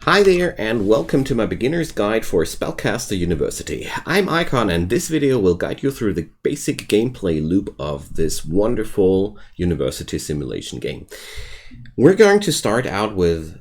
Hi there and welcome to my beginner's guide for Spellcaster University. I'm Icon and this video will guide you through the basic gameplay loop of this wonderful university simulation game. We're going to start out with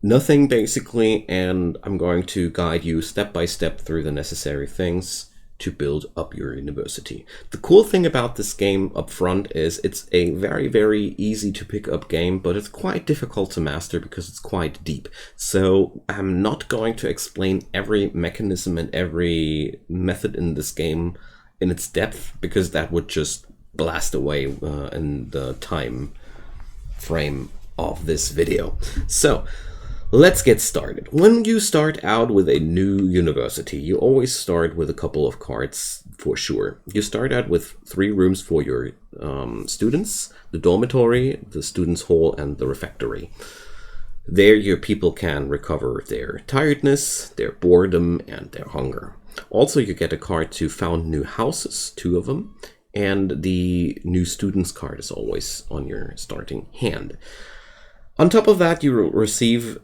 nothing basically, and I'm going to guide you step by step through the necessary things to build up your university. The cool thing about this game up front is it's a very easy to pick up game, but it's quite difficult to master because it's quite deep. So I'm not going to explain every mechanism and every method in this game in its depth, because that would just blast away in the time frame of this video. So let's get started. When you start out with a new university, you always start with a couple of cards for sure. You start out with 3 rooms for your students: the dormitory, the students' hall, and the refectory. There your people can recover their tiredness, their boredom, and their hunger. Also, you get a card to found new houses, 2 of them, and the new students card is always on your starting hand. On top of that, you receive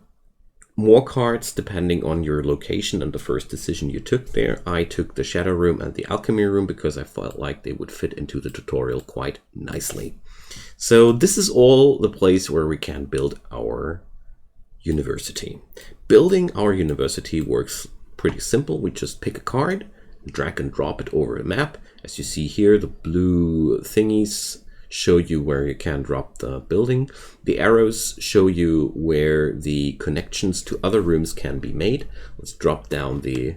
more cards depending on your location and the first decision you took there. I took the Shadow Room and the Alchemy Room because I felt like they would fit into the tutorial quite nicely. So this is all the place where we can build our university. Building our university works pretty simple. We just pick a card, drag and drop it over a map. As you see here, the blue thingies show you where you can drop the building. The arrows show you where the connections to other rooms can be made. Let's drop down the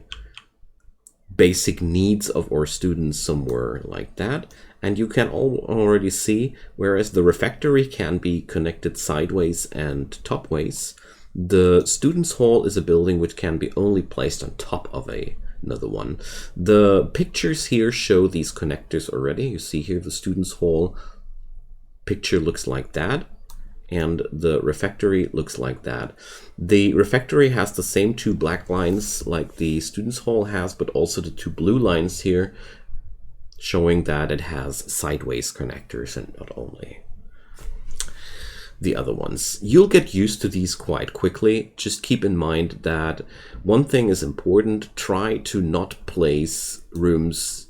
basic needs of our students somewhere like that. And you can already see, whereas the refectory can be connected sideways and topways, the students' hall is a building which can be only placed on top of another one. The pictures here show these connectors already. You see here the students' hall picture looks like that, and the refectory looks like that. The refectory has the same 2 black lines like the students' hall has, but also the 2 blue lines here showing that it has sideways connectors and not only the other ones. You'll get used to these quite quickly. Just keep in mind that one thing is important: try to not place rooms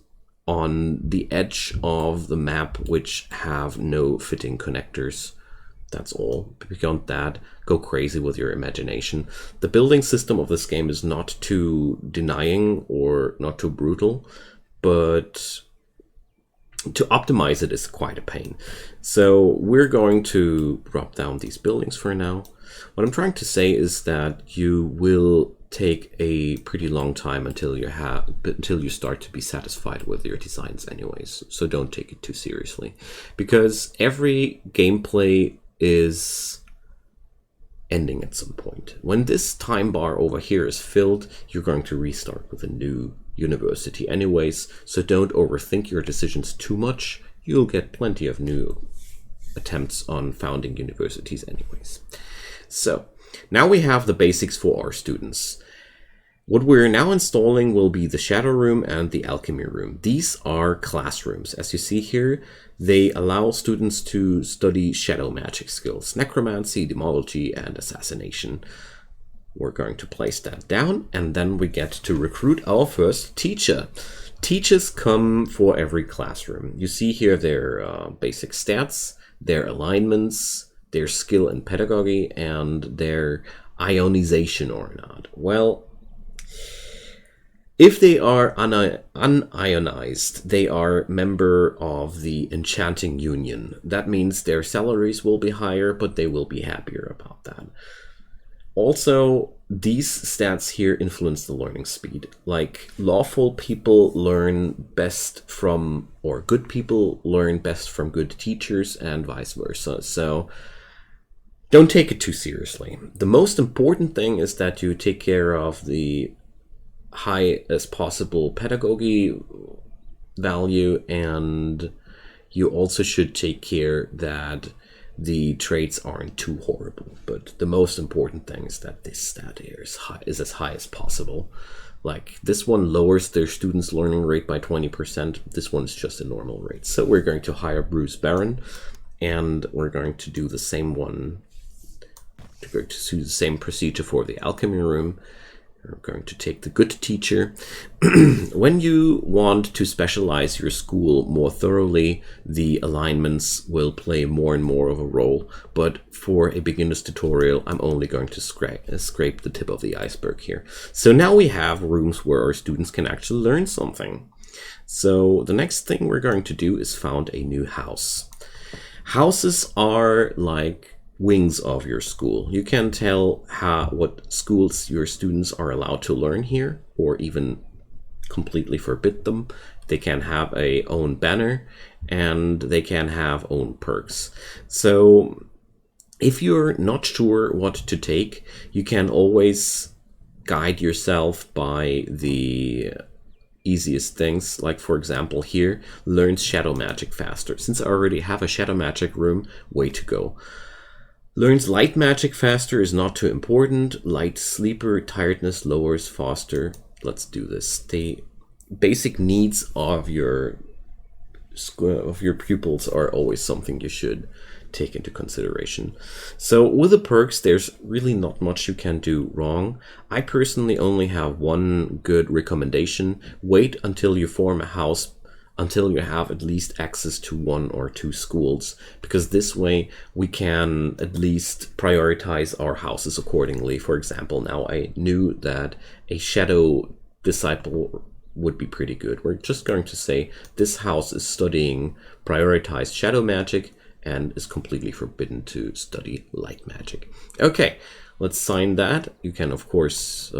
on the edge of the map which have no fitting connectors. That's all. Beyond that, go crazy with your imagination. The building system of this game is not too denying or not too brutal, but to optimize it is quite a pain. So we're going to drop down these buildings for now. What I'm trying to say is that you will take a pretty long time until you start to be satisfied with your designs anyways. So don't take it too seriously, because every gameplay is ending at some point. When this time bar over here is filled, you're going to restart with a new university anyways. So don't overthink your decisions too much. You'll get plenty of new attempts on founding universities anyways. So now we have the basics for our students. What we're now installing will be the Shadow Room and the Alchemy Room. These are classrooms. As you see here, they allow students to study shadow magic skills: necromancy, demology, and assassination. We're going to place that down, and then we get to recruit our first teacher. Teachers come for every classroom. You see here their basic stats, their alignments, their skill in pedagogy, and their ionization or not. Well, if they are unionized, they are member of the Enchanting Union. That means their salaries will be higher, but they will be happier about that. Also, these stats here influence the learning speed. Like, lawful people learn best from, or good people learn best from good teachers, and vice versa. So don't take it too seriously. The most important thing is that you take care of the high as possible pedagogy value, and you also should take care that the traits aren't too horrible. But the most important thing is that this stat here is as high as possible. Like, this one lowers their students' learning rate by 20%. This one's just a normal rate. So we're going to hire Bruce Barron, and we're going to do the same one going to do the same procedure for the alchemy room. We're going to take the good teacher. When you want to specialize your school more thoroughly, the alignments will play more and more of a role. But for a beginner's tutorial, I'm only going to scrape the tip of the iceberg here. So now we have rooms where our students can actually learn something. So the next thing we're going to do is found a new house. Houses are like wings of your school. You can tell what schools your students are allowed to learn here, or even completely forbid them. They can have a own banner and they can have own perks. So if you're not sure what to take, you can always guide yourself by the easiest things, like for example here, learns shadow magic faster. Since I already have a shadow magic room, way to go. Learns light magic faster is not too important. Light sleeper, tiredness lowers faster. Let's do this. The basic needs of your pupils are always something you should take into consideration. So with the perks, there's really not much you can do wrong. I personally only have one good recommendation. Wait until you form a house, until you have at least access to 1 or 2 schools, because this way we can at least prioritize our houses accordingly. For example, now I knew that a shadow disciple would be pretty good. We're just going to say this house is studying prioritized shadow magic and is completely forbidden to study light magic. Okay, let's sign that. You can of course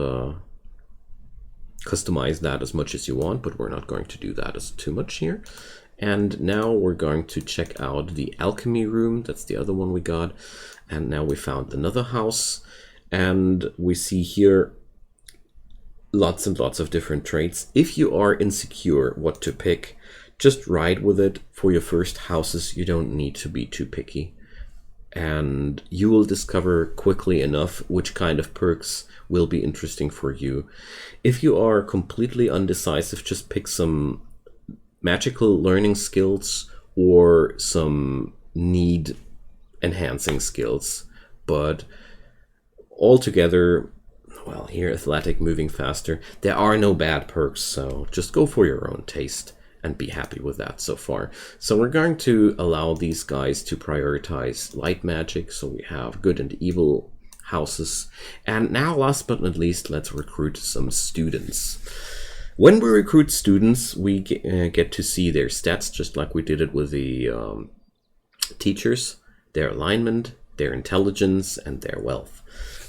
customize that as much as you want, but we're not going to do that as too much here. And now we're going to check out the alchemy room. That's the other one we got. And now we found another house, and we see here lots and lots of different traits. If you are insecure what to pick, just ride with it. For your first houses, you don't need to be too picky, and you will discover quickly enough which kind of perks will be interesting for you. If you are completely undecisive, just pick some magical learning skills or some need enhancing skills. But altogether, well, here athletic, moving faster, there are no bad perks, so just go for your own taste and be happy with that so far. So we're going to allow these guys to prioritize light magic, so we have good and evil houses. And now, last but not least, let's recruit some students. When we recruit students, we get to see their stats, just like we did it with the teachers, their alignment, their intelligence, and their wealth.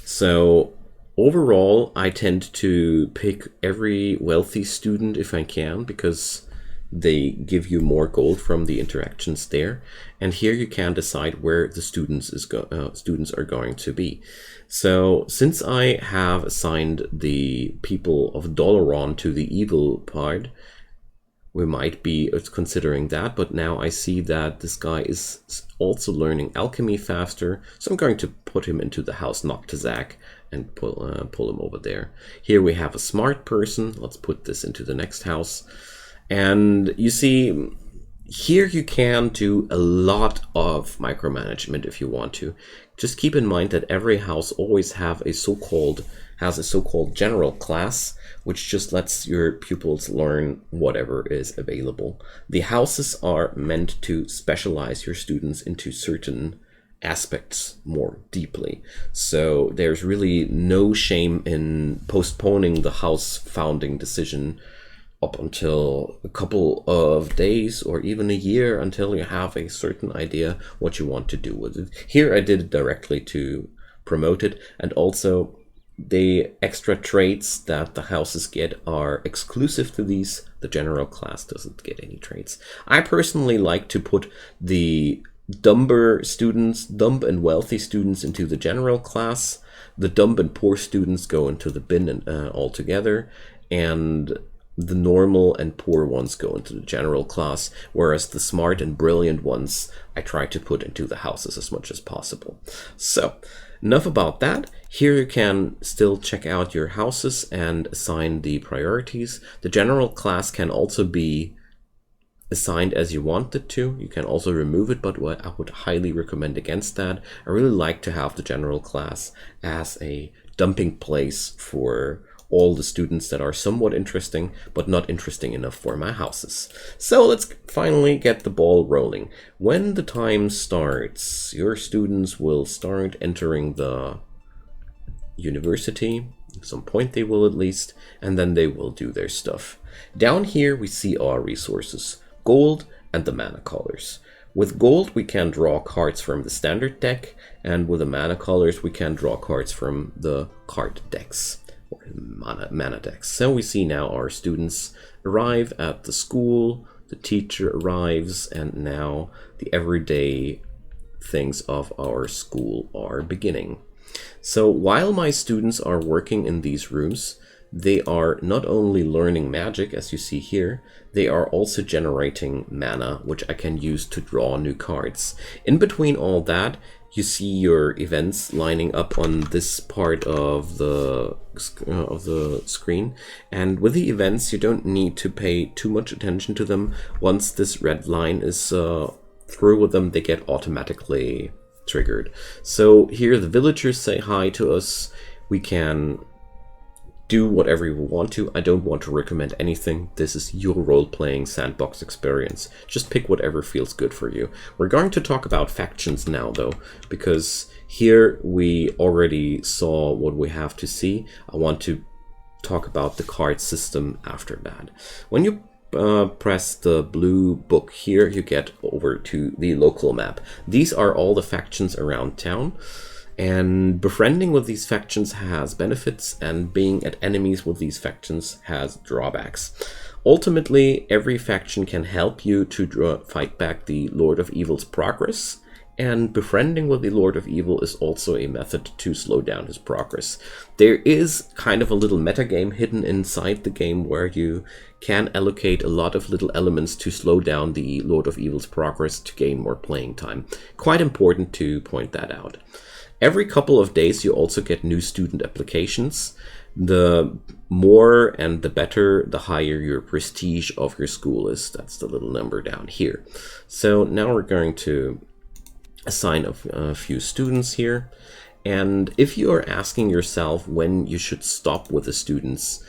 So overall, I tend to pick every wealthy student if I can, because they give you more gold from the interactions there. And here you can decide where the students are going to be. So since I have assigned the people of Dolaron to the evil part, we might be considering that. But now I see that this guy is also learning alchemy faster, so I'm going to put him into the house Noctazak and pull him over there. Here we have a smart person. Let's put this into the next house. And you see, here you can do a lot of micromanagement if you want to. Just keep in mind that every house always has a so-called general class, which just lets your pupils learn whatever is available. The houses are meant to specialize your students into certain aspects more deeply. So there's really no shame in postponing the house founding decision up until a couple of days or even a year, until you have a certain idea what you want to do with it. Here I did it directly to promote it, and also the extra traits that the houses get are exclusive to these. The general class doesn't get any traits. I personally like to put the dumb and wealthy students into the general class. The dumb and poor students go into the bin altogether, and the normal and poor ones go into the general class, whereas the smart and brilliant ones I try to put into the houses as much as possible. So enough about that. Here you can still check out your houses and assign the priorities. The general class can also be assigned as you want it to. You can also remove it, but what I would highly recommend against that. I really like to have the general class as a dumping place for all the students that are somewhat interesting, but not interesting enough for my houses. So let's finally get the ball rolling. When the time starts, your students will start entering the university. At some point they will, at least, and then they will do their stuff. Down here we see our resources, gold and the mana colors. With gold we can draw cards from the standard deck, and with the mana colors we can draw cards from the card decks, or mana decks. So we see now our students arrive at the school, the teacher arrives, and now the everyday things of our school are beginning. So while my students are working in these rooms, they are not only learning magic, as you see here, they are also generating mana, which I can use to draw new cards. In between all that, you see your events lining up on this part of the screen. And with the events, you don't need to pay too much attention to them. Once this red line is through with them, they get automatically triggered. So here the villagers say hi to us. We can do whatever you want to. I don't want to recommend anything. This is your role-playing sandbox experience. Just pick whatever feels good for you. We're going to talk about factions now, though, because here we already saw what we have to see. I want to talk about the card system after that. When you press the blue book here, you get over to the local map. These are all the factions around town. And befriending with these factions has benefits, and being at enemies with these factions has drawbacks. Ultimately, every faction can help you to fight back the Lord of Evil's progress, and befriending with the Lord of Evil is also a method to slow down his progress. There is kind of a little metagame hidden inside the game where you can allocate a lot of little elements to slow down the Lord of Evil's progress to gain more playing time. Quite important to point that out. Every couple of days you also get new student applications. The more and the better, the higher your prestige of your school is. That's the little number down here. So now we're going to assign a few students here. And if you are asking yourself when you should stop with the students,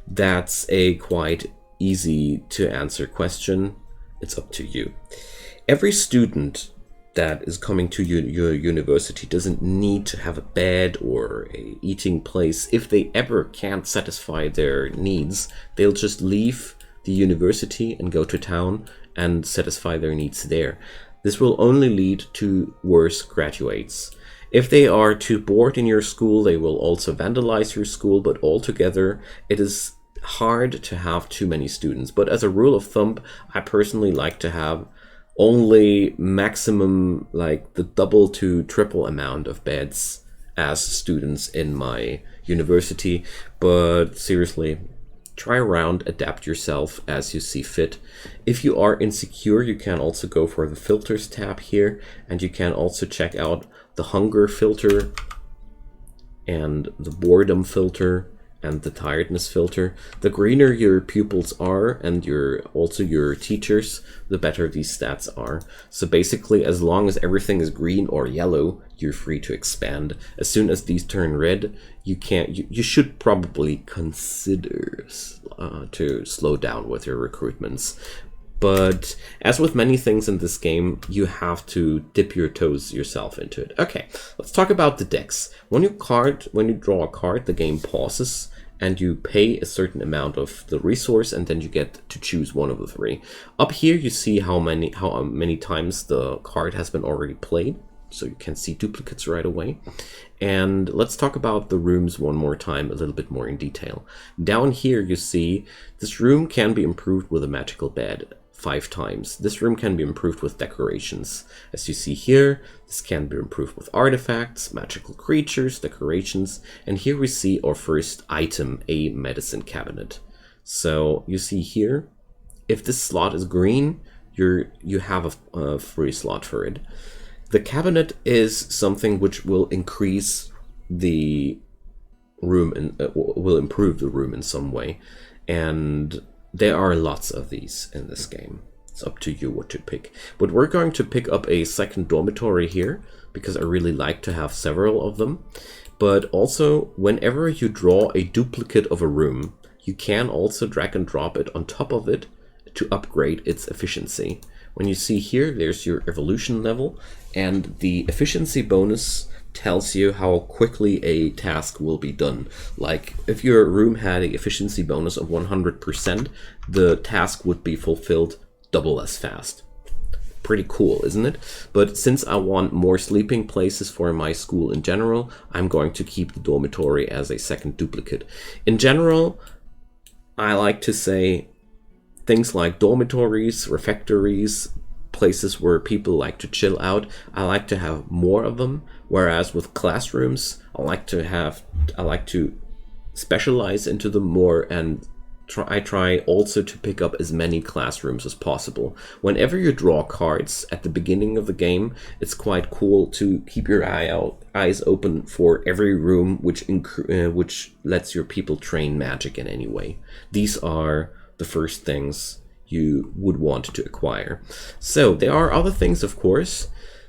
that's a quite easy to answer question. It's up to you. Every student that is coming to your university doesn't need to have a bed or a eating place. If they ever can't satisfy their needs, they'll just leave the university and go to town and satisfy their needs there. This will only lead to worse graduates. If they are too bored in your school, they will also vandalize your school, but altogether it is hard to have too many students. But as a rule of thumb, I personally like to have only maximum, like the double to triple amount of beds as students in my university. But seriously, try around, adapt yourself as you see fit. If you are insecure, you can also go for the filters tab here, and you can also check out the hunger filter and the boredom filter and the tiredness filter. The greener your pupils are and also your teachers, the better these stats are. So basically, as long as everything is green or yellow, you're free to expand. As soon as these turn red, you should probably consider to slow down with your recruitments. But as with many things in this game, you have to dip your toes yourself into it. Okay, let's talk about the decks. When you draw a card, the game pauses and you pay a certain amount of the resource, and then you get to choose one of the three. Up here you see how many times the card has been already played, so you can see duplicates right away. And let's talk about the rooms one more time, a little bit more in detail. Down here you see this room can be improved with a magical bed 5 times. This room can be improved with decorations. As you see here, this can be improved with artifacts, magical creatures, decorations, and here we see our first item, a medicine cabinet. So you see here, if this slot is green, you have a free slot for it. The cabinet is something which will increase the room and will improve the room in some way, and there are lots of these in this game. It's up to you what to pick. But we're going to pick up a second dormitory here because I really like to have several of them. But also, whenever you draw a duplicate of a room, you can also drag and drop it on top of it to upgrade its efficiency. When you see here, there's your evolution level, and the efficiency bonus tells you how quickly a task will be done. Like if your room had an efficiency bonus of 100%, the task would be fulfilled double as fast. Pretty cool, isn't it? But since I want more sleeping places for my school in general, I'm going to keep the dormitory as a second duplicate. In general, I like to say things like dormitories, refectories, places where people like to chill out, I like to have more of them. Whereas with classrooms, I like to specialize into them more, and I try also to pick up as many classrooms as possible. Whenever you draw cards at the beginning of the game, it's quite cool to keep your eyes open for every room which lets your people train magic in any way. These are the first things you would want to acquire. So there are other things, of course.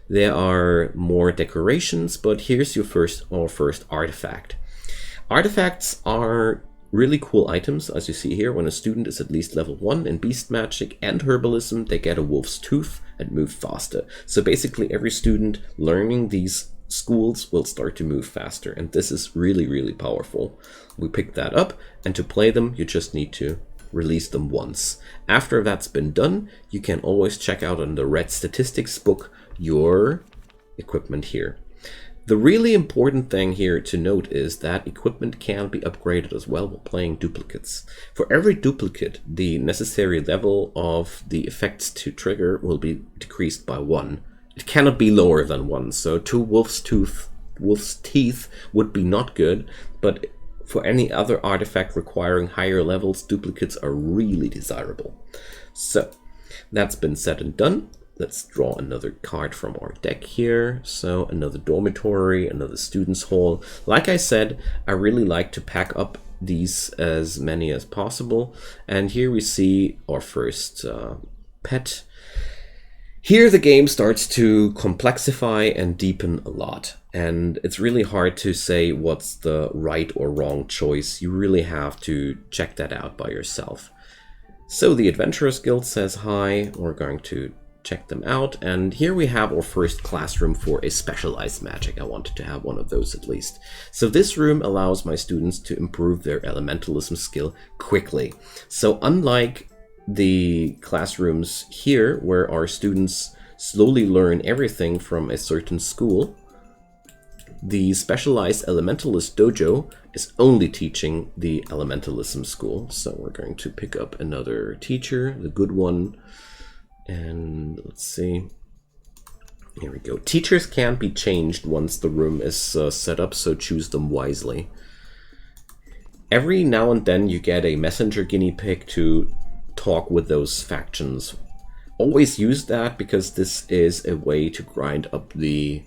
There are more decorations, but here's your first artifact. Artifacts are really cool items, as you see here. When a student is at least level 1 in beast magic and herbalism, they get a wolf's tooth and move faster. So basically every student learning these schools will start to move faster, and this is really, really powerful. We pick that up, and to play them, you just need to release them once. After that's been done, you can always check out in the red statistics book your equipment here. The really important thing here to note is that equipment can be upgraded as well while playing duplicates. For every duplicate, the necessary level of the effects to trigger will be decreased by 1. It cannot be lower than 1, so 2 wolf's teeth would be not good, but for any other artifact requiring higher levels, duplicates are really desirable. So that's been said and done. Let's draw another card from our deck here. So another dormitory, another student's hall. Like I said, I really like to pack up these as many as possible. And here we see our first pet. Here the game starts to complexify and deepen a lot, and it's really hard to say what's the right or wrong choice. You really have to check that out by yourself. So the Adventurers Guild says hi. We're going to check them out, and here we have our first classroom for a specialized magic. I wanted to have one of those at least. So this room allows my students to improve their elementalism skill quickly. So unlike the classrooms here, where our students slowly learn everything from a certain school, the specialized elementalist dojo is only teaching the elementalism school. So we're going to pick up another teacher, the good one, and let's see. Here we go. Teachers can't be changed once the room is set up, so choose them wisely. Every now and then you get a messenger guinea pig to talk with those factions. Always use that, because this is a way to grind up the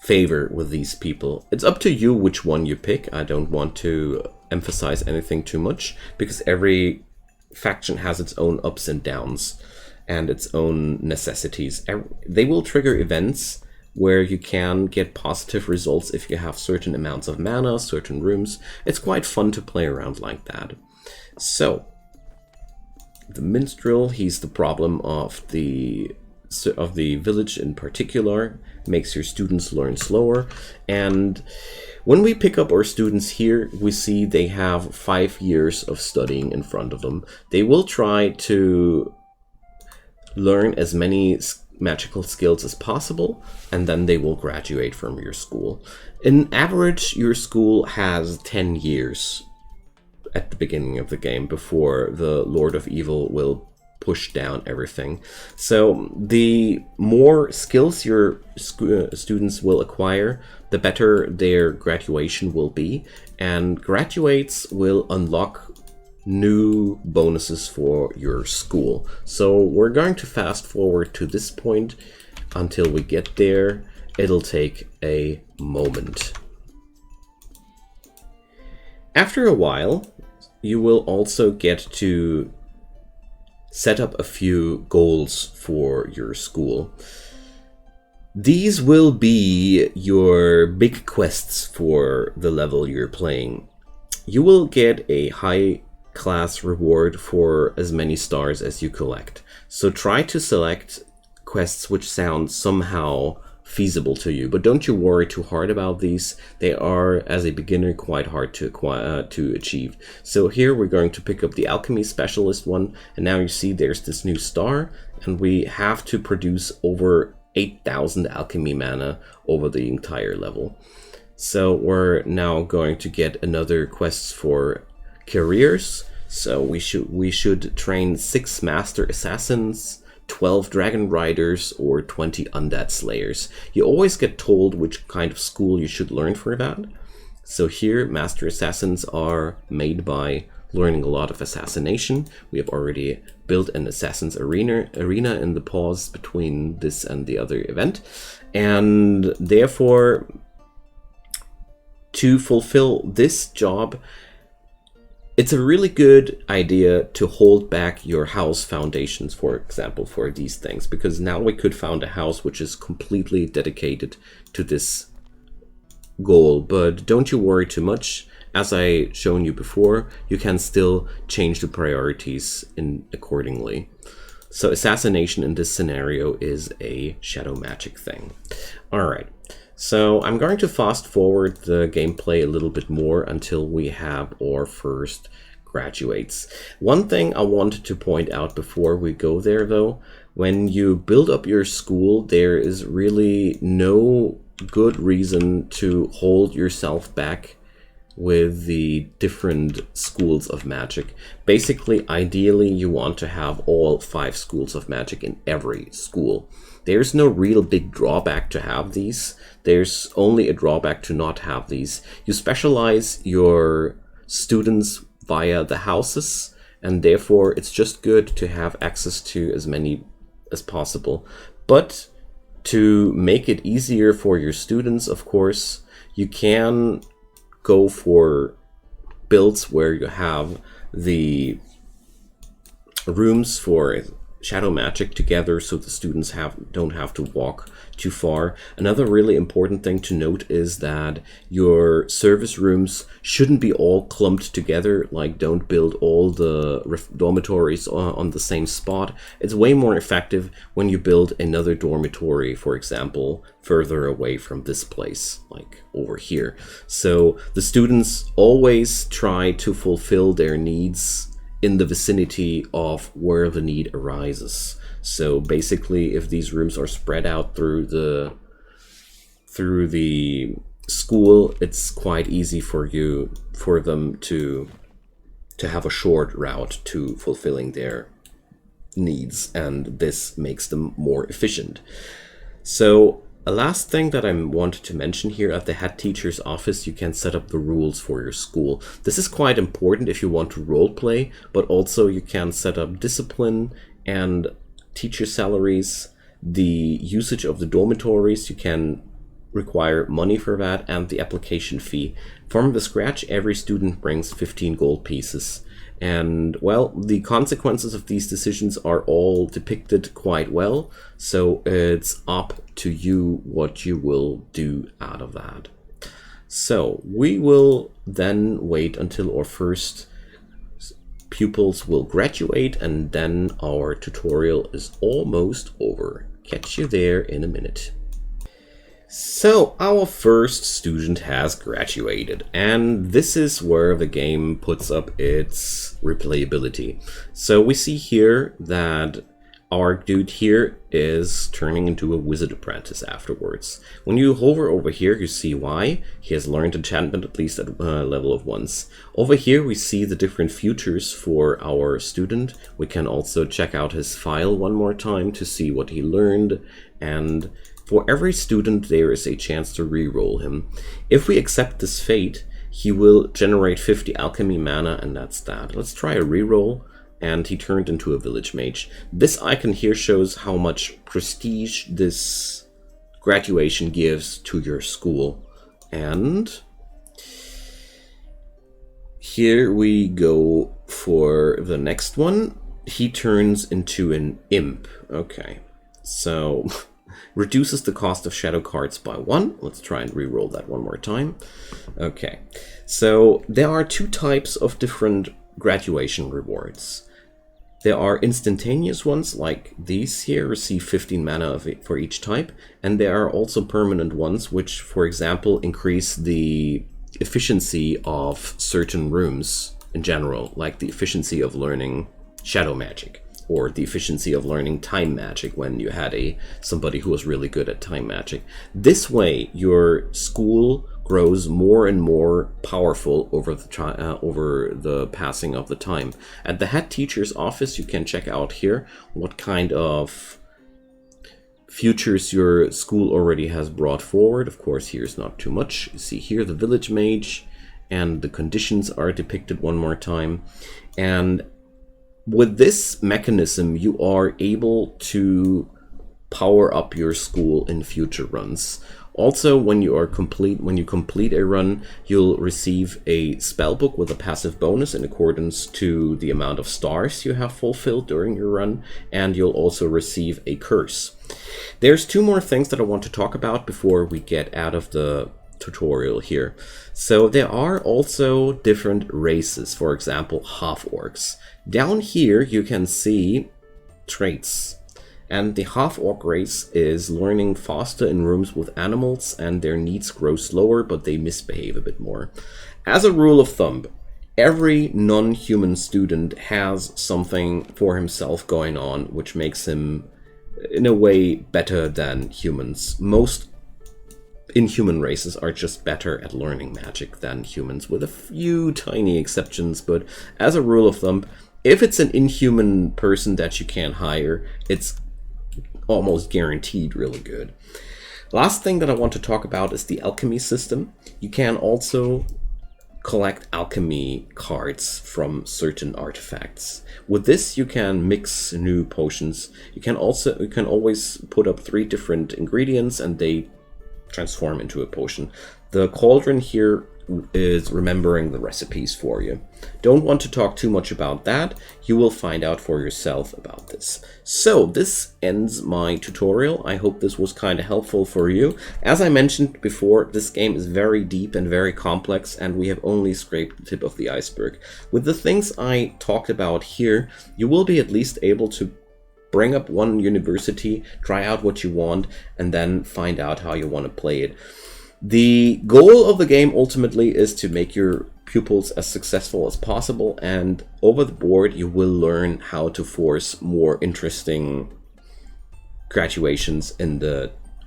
favor with these people. It's up to you which one you pick. I don't want to emphasize anything too much, because every faction has its own ups and downs and its own necessities. They will trigger events where you can get positive results if you have certain amounts of mana, certain rooms. It's quite fun to play around like that. So the minstrel, he's the problem of the village in particular, makes your students learn slower. And when we pick up our students here, we see they have 5 years of studying in front of them. They will try to learn as many magical skills as possible, and then they will graduate from your school. In average, your school has 10 years at the beginning of the game before the Lord of Evil will push down everything. So the more skills your students will acquire, the better their graduation will be, and graduates will unlock new bonuses for your school. So we're going to fast forward to this point until we get there. It'll take a moment. After a while, you will also get to set up a few goals for your school. These will be your big quests for the level you're playing. You will get a high class reward for as many stars as you collect. So try to select quests which sound somehow feasible to you, but don't you worry too hard about these. They are, as a beginner, quite hard to achieve. So here we're going to pick up the alchemy specialist one, and now you see there's this new star, and we have to produce over 8,000 alchemy mana over the entire level. So we're now going to get another quest for careers. So we should train 6 master assassins, 12 dragon riders, or 20 undead slayers. You always get told which kind of school you should learn for that. So here, master assassins are made by learning a lot of assassination. We have already built an assassin's arena in the pause between this and the other event, and therefore to fulfill this job, it's a really good idea to hold back your house foundations, for example, for these things, because now we could found a house which is completely dedicated to this goal. But don't you worry too much. As I shown you before, you can still change the priorities accordingly. So assassination in this scenario is a shadow magic thing. All right. So I'm going to fast forward the gameplay a little bit more until we have our first graduates. One thing I wanted to point out before we go there though, when you build up your school, there is really no good reason to hold yourself back with the different schools of magic. Basically, ideally, you want to have all 5 schools of magic in every school. There's no real big drawback to have these. There's only a drawback to not have these. You specialize your students via the houses, and therefore it's just good to have access to as many as possible. But to make it easier for your students, of course, you can go for builds where you have the rooms for shadow magic together, so the students don't have to walk too far. Another really important thing to note is that your service rooms shouldn't be all clumped together. Like, don't build all the dormitories on the same spot. It's way more effective when you build another dormitory, for example, further away from this place, like over here. So the students always try to fulfill their needs in the vicinity of where the need arises. So basically, if these rooms are spread out through the school, it's quite easy for them to have a short route to fulfilling their needs, and this makes them more efficient. So a last thing that I wanted to mention here, at the head teacher's office, you can set up the rules for your school. This is quite important if you want to roleplay, but also you can set up discipline and teacher salaries, the usage of the dormitories. You can require money for that, and the application fee. From the scratch, every student brings 15 gold pieces. And, well, the consequences of these decisions are all depicted quite well, so it's up to you what you will do out of that. So we will then wait until our first pupils will graduate, and then our tutorial is almost over. Catch you there in a minute. So our first student has graduated, and this is where the game puts up its replayability. So we see here that our dude here is turning into a wizard apprentice afterwards. When you hover over here, you see why. He has learned enchantment at least at a level of once. Over here we see the different futures for our student. We can also check out his file one more time to see what he learned, and for every student there is a chance to re-roll him. If we accept this fate, he will generate 50 alchemy mana, and that's that. Let's try a re-roll, and he turned into a village mage. This icon here shows how much prestige this graduation gives to your school. And here we go for the next one. he turns into an imp. Okay, so reduces the cost of shadow cards by 1. Let's try and re-roll that one more time. Okay, so there are 2 types of different graduation rewards. There are instantaneous ones like these here, receive 15 mana for each type, and there are also permanent ones which, for example, increase the efficiency of certain rooms in general, like the efficiency of learning shadow magic, or the efficiency of learning time magic when you had somebody who was really good at time magic. This way, your school grows more and more powerful over the passing of the time. At the head teacher's office, you can check out here what kind of futures your school already has brought forward. Of course, here's not too much. You see here the village mage, and the conditions are depicted one more time. And with this mechanism, you are able to power up your school in future runs. Also, when you complete a run, you'll receive a spell book with a passive bonus in accordance to the amount of stars you have fulfilled during your run, and you'll also receive a curse. There's 2 more things that I want to talk about before we get out of the tutorial here. So there are also different races, for example, half-orcs. Down here you can see traits. And the half-orc race is learning faster in rooms with animals, and their needs grow slower, but they misbehave a bit more. As a rule of thumb, every non-human student has something for himself going on, which makes him, in a way, better than humans. Most inhuman races are just better at learning magic than humans, with a few tiny exceptions, but as a rule of thumb, if it's an inhuman person that you can hire, it's almost guaranteed really good. Last thing that I want to talk about is the alchemy system. You can also collect alchemy cards from certain artifacts. With this, you can mix new potions. You can always put up 3 different ingredients and they transform into a potion. The cauldron here is remembering the recipes for you. Don't want to talk too much about that. You will find out for yourself about this. So this ends my tutorial. I hope this was kind of helpful for you. As I mentioned before, this game is very deep and very complex, and we have only scraped the tip of the iceberg. With the things I talked about here, you will be at least able to bring up one university, try out what you want, and then find out how you want to play it. The goal of the game ultimately is to make your pupils as successful as possible, and over the board you will learn how to force more interesting graduations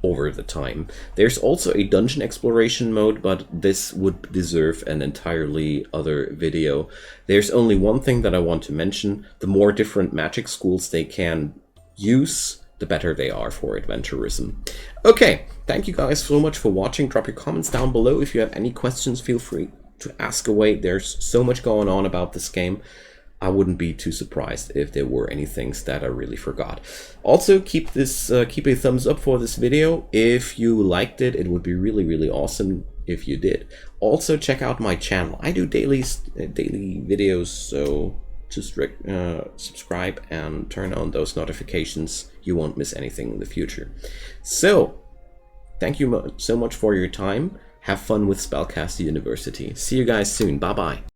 over the time. There's also a dungeon exploration mode, but this would deserve an entirely other video. There's only one thing that I want to mention: the more different magic schools they can use, the better they are for adventurism. Okay, thank you guys so much for watching. Drop your comments down below. If you have any questions, feel free to ask away. There's so much going on about this game. I wouldn't be too surprised if there were any things that I really forgot. Also, keep a thumbs up for this video. If you liked it, it would be really awesome if you did. Also, check out my channel. I do daily videos, so just subscribe and turn on those notifications. You won't miss anything in the future. So, thank you so much for your time. Have fun with Spellcaster University. See you guys soon. Bye-bye.